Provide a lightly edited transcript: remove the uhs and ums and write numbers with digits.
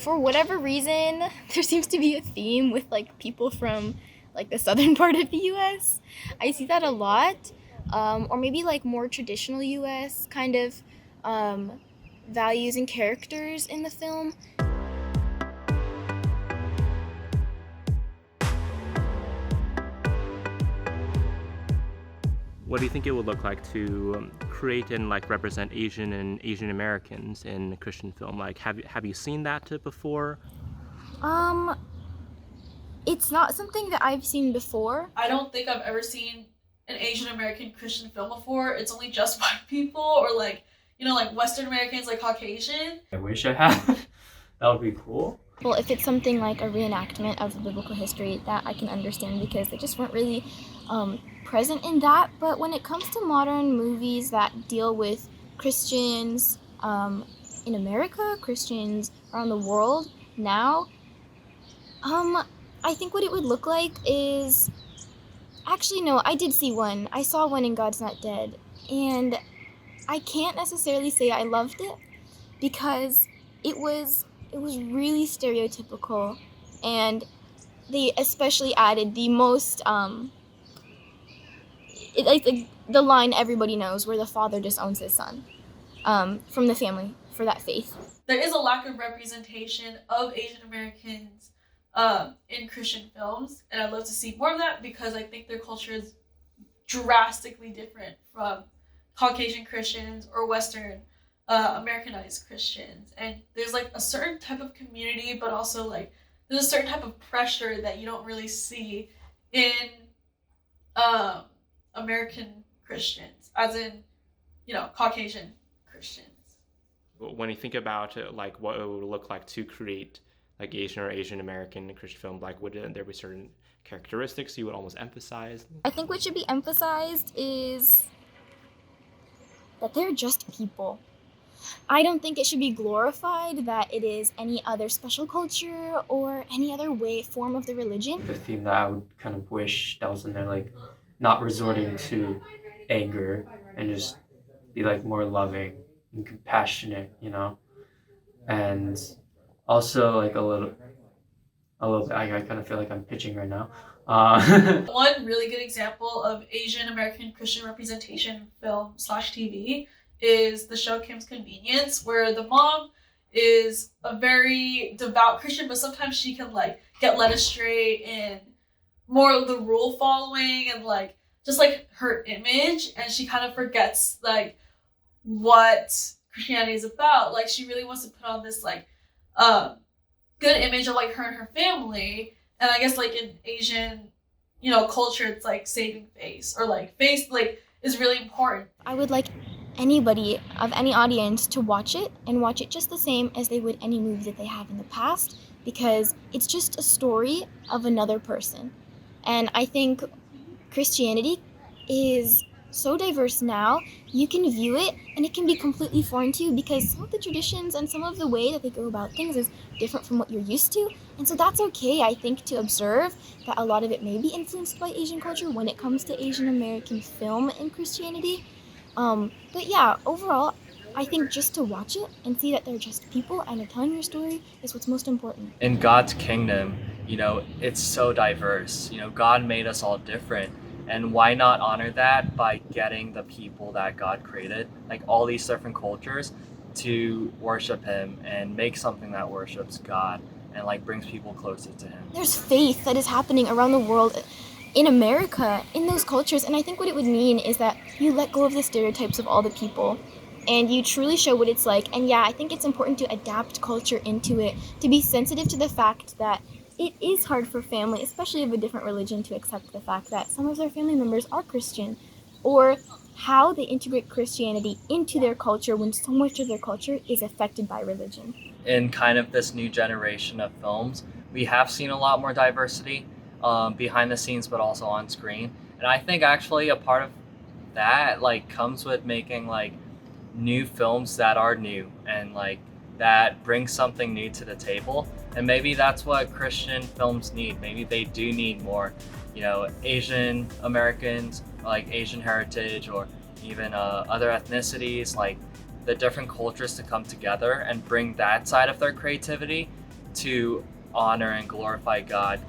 For whatever reason, there seems to be a theme with like people from like the southern part of the U.S. I see that a lot, or maybe like more traditional U.S. kind of um, values and characters in the film. What do you think it would look like to create and like represent Asian and Asian Americans in a Christian film? Like, have you seen that before? Um, it's not something that I've seen before. I don't think I've ever seen an Asian American Christian film before. It's only just white people or like, like Western Americans, like Caucasian. I wish I had. That would be cool. Well, if it's something like a reenactment of the biblical history, that I can understand because they just weren't really present in that. But when it comes to modern movies that deal with Christians in America, Christians around the world now, I think what it would look like is... Actually, no, I did see one. I saw one in God's Not Dead. And I can't necessarily say I loved it because it was really stereotypical, and they especially added the most the line everybody knows where the father disowns his son from the family for that faith. There is a lack of representation of Asian Americans in Christian films, and I'd love to see more of that because I think their culture is drastically different from Caucasian Christians or Western Americanized Christians. And there's like a certain type of community, but also like there's a certain type of pressure that you don't really see in American Christians, as in, Caucasian Christians. When you think about like what it would look like to create like Asian or Asian American Christian film, like would there be certain characteristics you would almost emphasize? I think what should be emphasized is that they're just people. I don't think it should be glorified that it is any other special culture or any other form of the religion. The theme that I would kind of wish that was in there, like not resorting to anger and just be like more loving and compassionate, and also like a little bit. I kind of feel like I'm pitching right now. One really good example of Asian American Christian representation film / TV is the show Kim's Convenience, where the mom is a very devout Christian, but sometimes she can like get led astray in more of the rule following and like just like her image, and she kind of forgets like what Christianity is about. Like she really wants to put on this like good image of like her and her family, and I guess like in Asian culture it's like saving face, or like face like is really important. I would like anybody of any audience to watch it and watch it just the same as they would any movie that they have in the past, because it's just a story of another person. And I think Christianity is so diverse now, you can view it and it can be completely foreign to you because some of the traditions and some of the way that they go about things is different from what you're used to. And so that's okay, I think, to observe that a lot of it may be influenced by Asian culture when it comes to Asian American film and Christianity. But yeah, overall, I think just to watch it and see that they're just people and they're telling their story is what's most important. In God's kingdom, it's so diverse. God made us all different. And why not honor that by getting the people that God created, like all these different cultures, to worship him and make something that worships God and like brings people closer to him. There's faith that is happening around the world in America, in those cultures, and I think what it would mean is that you let go of the stereotypes of all the people and you truly show what it's like. And yeah, I think it's important to adapt culture into it, to be sensitive to the fact that it is hard for family, especially of a different religion, to accept the fact that some of their family members are Christian, or how they integrate Christianity into their culture when so much of their culture is affected by religion. In kind of this new generation of films, we have seen a lot more diversity behind the scenes, but also on screen. And I think actually a part of that like comes with making like new films that are new and like that bring something new to the table. And maybe that's what Christian films need. Maybe they do need more, Asian Americans, like Asian heritage, or even other ethnicities, like the different cultures to come together and bring that side of their creativity to honor and glorify God